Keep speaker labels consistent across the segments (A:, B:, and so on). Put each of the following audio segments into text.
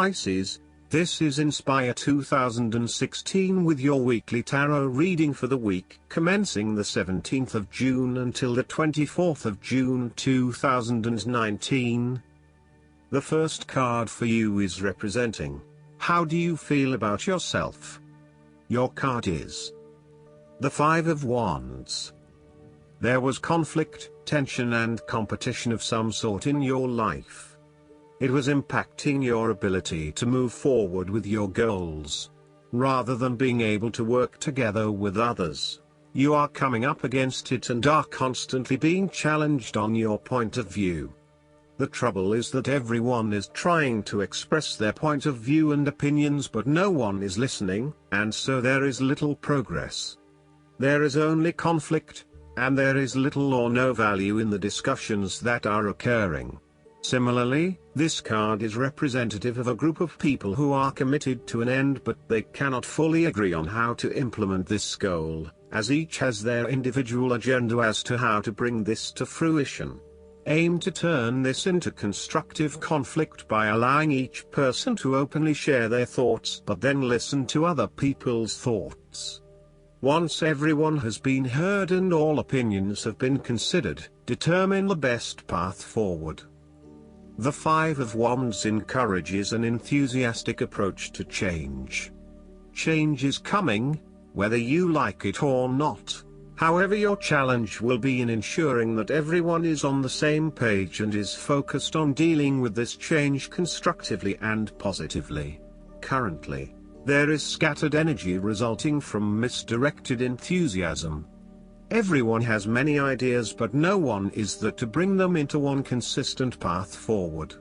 A: Pisces, this is Inspire 2016 with your weekly tarot reading for the week commencing the 17th of June until the 24th of June 2019. The first card for you is representing, how do you feel about yourself? Your card is the Five of Wands. There was conflict, tension and competition of some sort in your life. It was impacting your ability to move forward with your goals. Rather than being able to work together with others, you are coming up against it and are constantly being challenged on your point of view. The trouble is that everyone is trying to express their point of view and opinions, but no one is listening, and so there is little progress. There is only conflict, and there is little or no value in the discussions that are occurring. Similarly, this card is representative of a group of people who are committed to an end, but they cannot fully agree on how to implement this goal, as each has their individual agenda as to how to bring this to fruition. Aim to turn this into constructive conflict by allowing each person to openly share their thoughts, but then listen to other people's thoughts. Once everyone has been heard and all opinions have been considered, determine the best path forward. The Five of Wands encourages an enthusiastic approach to change. Change is coming, whether you like it or not. However, your challenge will be in ensuring that everyone is on the same page and is focused on dealing with this change constructively and positively. Currently, there is scattered energy resulting from misdirected enthusiasm. Everyone has many ideas, but no one is there to bring them into one consistent path forward.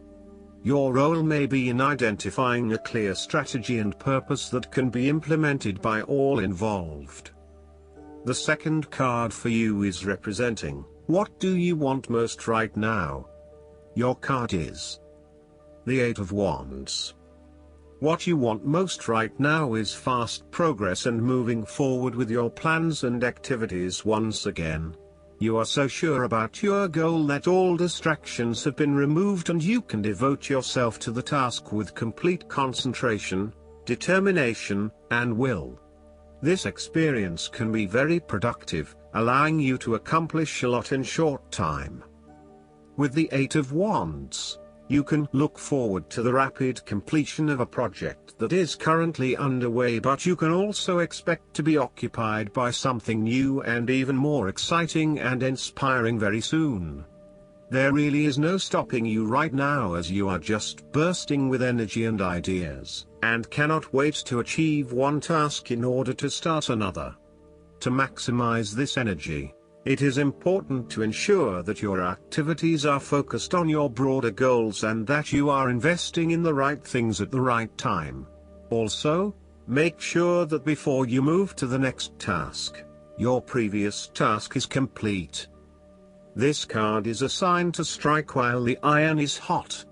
A: Your role may be in identifying a clear strategy and purpose that can be implemented by all involved. The second card for you is representing, what do you want most right now? Your card is the Eight of Wands. What you want most right now is fast progress and moving forward with your plans and activities once again. You are so sure about your goal that all distractions have been removed and you can devote yourself to the task with complete concentration, determination, and will. This experience can be very productive, allowing you to accomplish a lot in short time. With the Eight of Wands, you can look forward to the rapid completion of a project that is currently underway, but you can also expect to be occupied by something new and even more exciting and inspiring very soon. There really is no stopping you right now, as you are just bursting with energy and ideas, and cannot wait to achieve one task in order to start another. To maximize this energy, it is important to ensure that your activities are focused on your broader goals and that you are investing in the right things at the right time. Also, make sure that before you move to the next task, your previous task is complete. This card is a sign to strike while the iron is hot.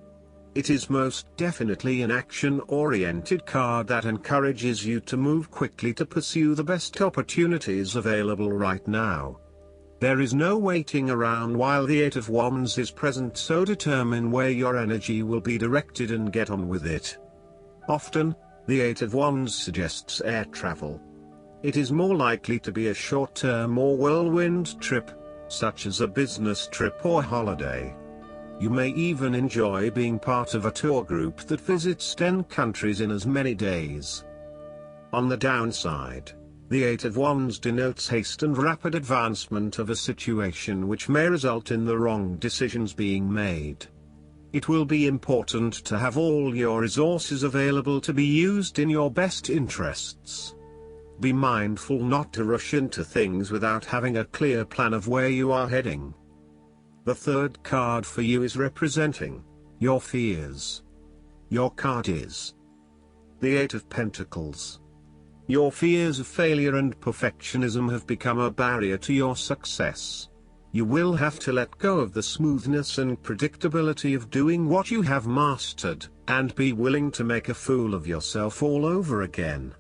A: It is most definitely an action-oriented card that encourages you to move quickly to pursue the best opportunities available right now. There is no waiting around while the Eight of Wands is present, so determine where your energy will be directed and get on with it. Often, the Eight of Wands suggests air travel. It is more likely to be a short-term or whirlwind trip, such as a business trip or holiday. You may even enjoy being part of a tour group that visits 10 countries in as many days. On the downside, the Eight of Wands denotes haste and rapid advancement of a situation which may result in the wrong decisions being made. It will be important to have all your resources available to be used in your best interests. Be mindful not to rush into things without having a clear plan of where you are heading. The third card for you is representing your fears. Your card is the Eight of Pentacles. Your fears of failure and perfectionism have become a barrier to your success. You will have to let go of the smoothness and predictability of doing what you have mastered, and be willing to make a fool of yourself all over again.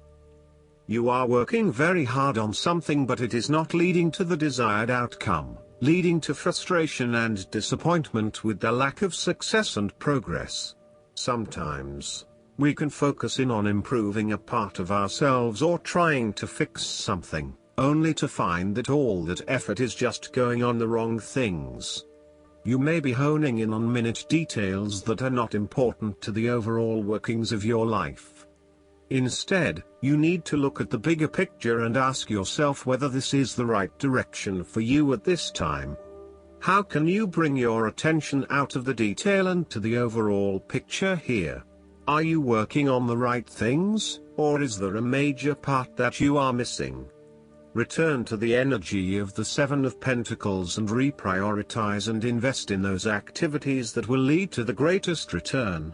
A: You are working very hard on something, but it is not leading to the desired outcome, leading to frustration and disappointment with the lack of success and progress. Sometimes, We can focus in on improving a part of ourselves or trying to fix something, only to find that all that effort is just going on the wrong things. You may be honing in on minute details that are not important to the overall workings of your life. Instead, you need to look at the bigger picture and ask yourself whether this is the right direction for you at this time. How can you bring your attention out of the detail and to the overall picture here? Are you working on the right things, or is there a major part that you are missing? Return to the energy of the Seven of Pentacles and reprioritize and invest in those activities that will lead to the greatest return.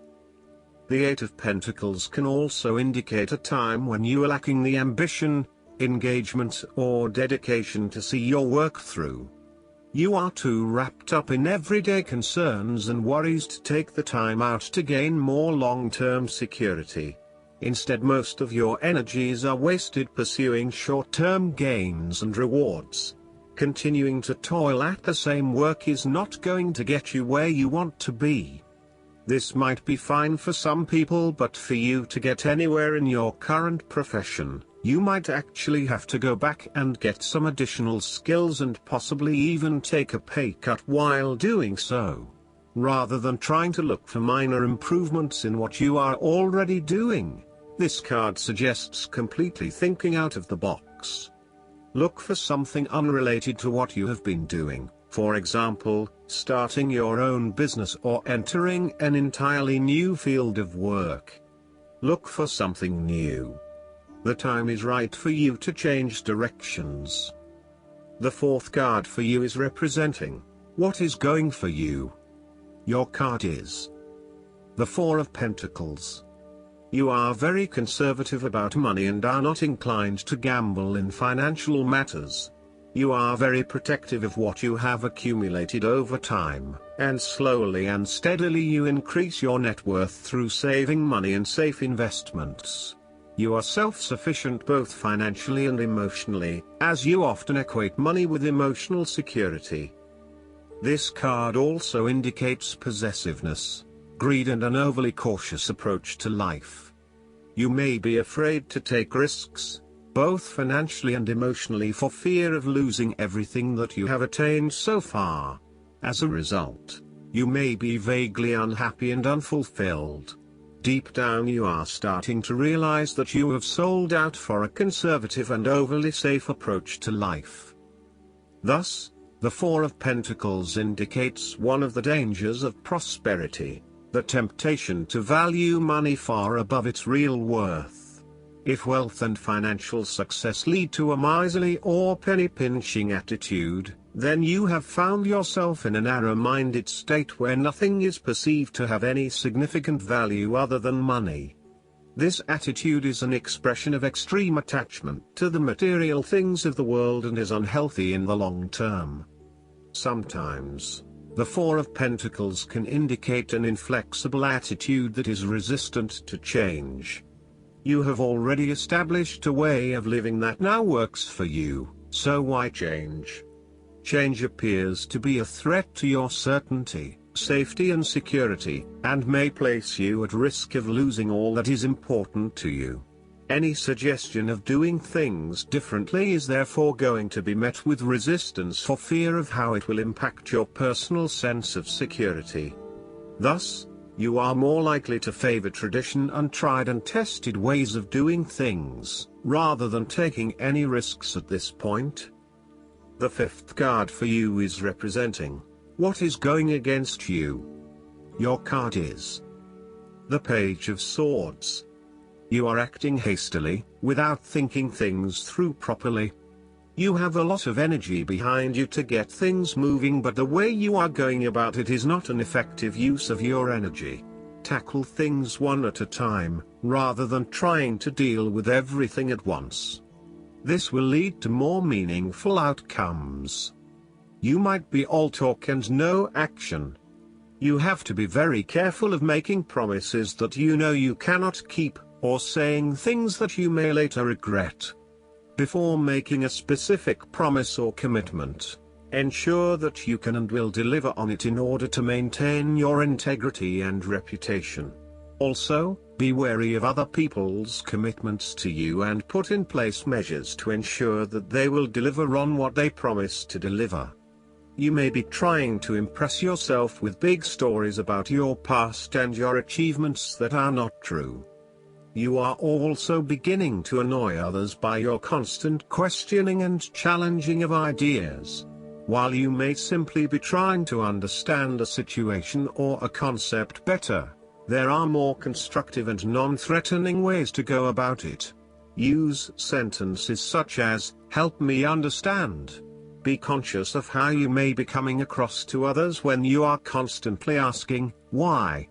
A: The Eight of Pentacles can also indicate a time when you are lacking the ambition, engagement, or dedication to see your work through. You are too wrapped up in everyday concerns and worries to take the time out to gain more long-term security. Instead, most of your energies are wasted pursuing short-term gains and rewards. Continuing to toil at the same work is not going to get you where you want to be. This might be fine for some people, but for you to get anywhere in your current profession, you might actually have to go back and get some additional skills and possibly even take a pay cut while doing so. Rather than trying to look for minor improvements in what you are already doing, this card suggests completely thinking out of the box. Look for something unrelated to what you have been doing, for example, starting your own business or entering an entirely new field of work. Look for something new. The time is right for you to change directions. The fourth card for you is representing what is going for you. Your card is the Four of Pentacles. You are very conservative about money and are not inclined to gamble in financial matters. You are very protective of what you have accumulated over time, and slowly and steadily you increase your net worth through saving money and safe investments. You are self-sufficient both financially and emotionally, as you often equate money with emotional security. This card also indicates possessiveness, greed, and an overly cautious approach to life. You may be afraid to take risks, both financially and emotionally, for fear of losing everything that you have attained so far. As a result, you may be vaguely unhappy and unfulfilled. Deep down you are starting to realize that you have sold out for a conservative and overly safe approach to life. Thus, the Four of Pentacles indicates one of the dangers of prosperity, the temptation to value money far above its real worth. If wealth and financial success lead to a miserly or penny-pinching attitude, then you have found yourself in a narrow-minded state where nothing is perceived to have any significant value other than money. This attitude is an expression of extreme attachment to the material things of the world and is unhealthy in the long term. Sometimes, the Four of Pentacles can indicate an inflexible attitude that is resistant to change. You have already established a way of living that now works for you, so why change? Change appears to be a threat to your certainty, safety and security, and may place you at risk of losing all that is important to you. Any suggestion of doing things differently is therefore going to be met with resistance for fear of how it will impact your personal sense of security. Thus, you are more likely to favor tradition and tried and tested ways of doing things, rather than taking any risks at this point. The fifth card for you is representing what is going against you. Your card is the Page of Swords. You are acting hastily, without thinking things through properly. You have a lot of energy behind you to get things moving, but the way you are going about it is not an effective use of your energy. Tackle things one at a time, rather than trying to deal with everything at once. This will lead to more meaningful outcomes. You might be all talk and no action. You have to be very careful of making promises that you know you cannot keep, or saying things that you may later regret. Before making a specific promise or commitment, ensure that you can and will deliver on it in order to maintain your integrity and reputation. Also, be wary of other people's commitments to you and put in place measures to ensure that they will deliver on what they promise to deliver. You may be trying to impress yourself with big stories about your past and your achievements that are not true. You are also beginning to annoy others by your constant questioning and challenging of ideas. While you may simply be trying to understand a situation or a concept better, there are more constructive and non-threatening ways to go about it. Use sentences such as, "Help me understand." Be conscious of how you may be coming across to others when you are constantly asking, "Why?"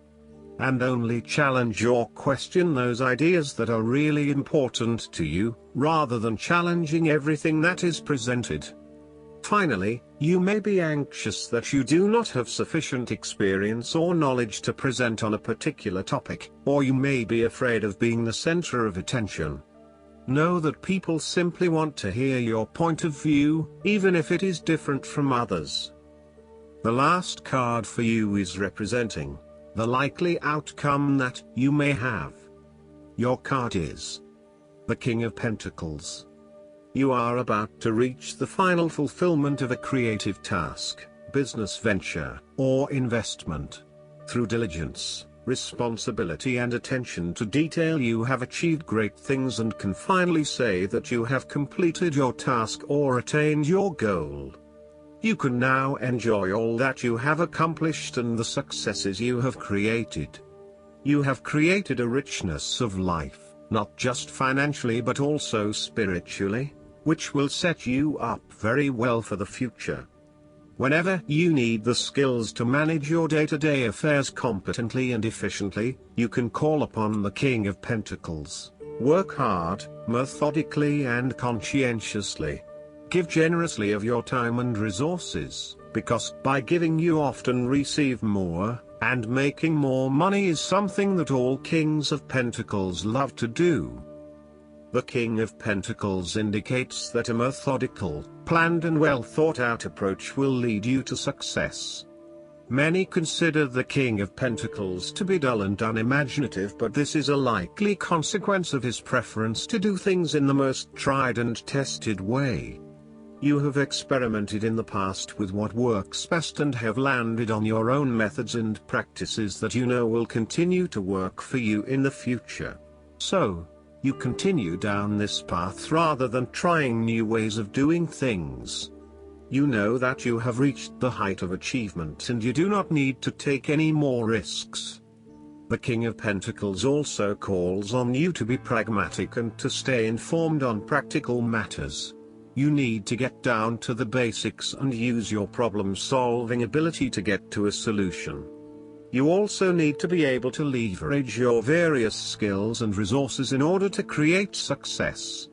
A: And only challenge or question those ideas that are really important to you, rather than challenging everything that is presented. Finally, you may be anxious that you do not have sufficient experience or knowledge to present on a particular topic, or you may be afraid of being the center of attention. Know that people simply want to hear your point of view, even if it is different from others. The last card for you is representing the likely outcome that you may have. Your card is the King of Pentacles. You are about to reach the final fulfillment of a creative task, business venture, or investment. Through diligence, responsibility and attention to detail, you have achieved great things and can finally say that you have completed your task or attained your goal. You can now enjoy all that you have accomplished and the successes you have created. You have created a richness of life, not just financially but also spiritually, which will set you up very well for the future. Whenever you need the skills to manage your day-to-day affairs competently and efficiently, you can call upon the King of Pentacles. Work hard, methodically and conscientiously. Give generously of your time and resources, because by giving you often receive more, and making more money is something that all Kings of Pentacles love to do. The King of Pentacles indicates that a methodical, planned and well thought out approach will lead you to success. Many consider the King of Pentacles to be dull and unimaginative, but this is a likely consequence of his preference to do things in the most tried and tested way. You have experimented in the past with what works best and have landed on your own methods and practices that you know will continue to work for you in the future. So, you continue down this path rather than trying new ways of doing things. You know that you have reached the height of achievement and you do not need to take any more risks. The King of Pentacles also calls on you to be pragmatic and to stay informed on practical matters. You need to get down to the basics and use your problem-solving ability to get to a solution. You also need to be able to leverage your various skills and resources in order to create success.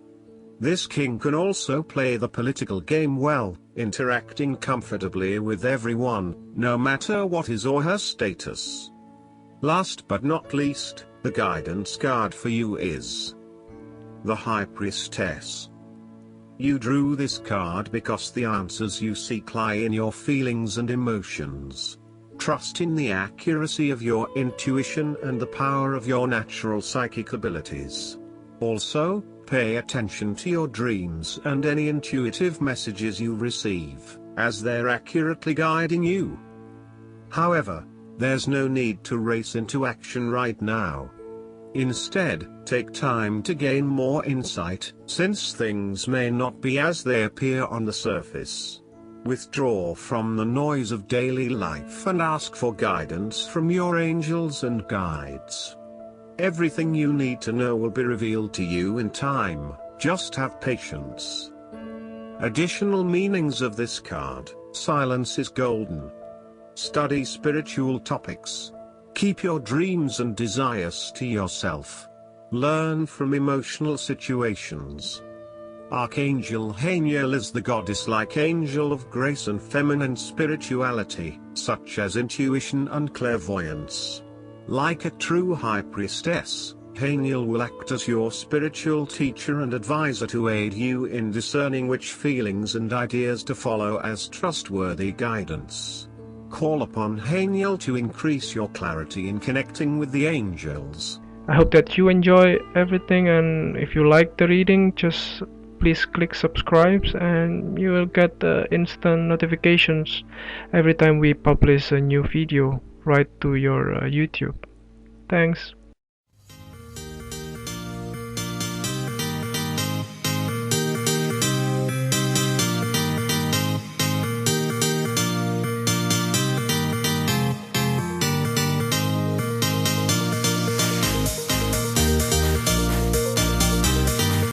A: This king can also play the political game well, interacting comfortably with everyone, no matter what his or her status. Last but not least, the guidance card for you is the High Priestess. You drew this card because the answers you seek lie in your feelings and emotions. Trust in the accuracy of your intuition and the power of your natural psychic abilities. Also, pay attention to your dreams and any intuitive messages you receive, as they're accurately guiding you. However, there's no need to race into action right now. Instead, take time to gain more insight, since things may not be as they appear on the surface. Withdraw from the noise of daily life and ask for guidance from your angels and guides. Everything you need to know will be revealed to you in time, just have patience. Additional meanings of this card: silence is golden. Study spiritual topics. Keep your dreams and desires to yourself. Learn from emotional situations. Archangel Haniel is the goddess-like angel of grace and feminine spirituality, such as intuition and clairvoyance. Like a true high priestess, Haniel will act as your spiritual teacher and advisor to aid you in discerning which feelings and ideas to follow as trustworthy guidance. call upon Haniel to increase your clarity in connecting with the angels.
B: I hope that you enjoy everything, and if you like the reading, just please click subscribe and you will get instant notifications every time we publish a new video right to your YouTube. Thanks.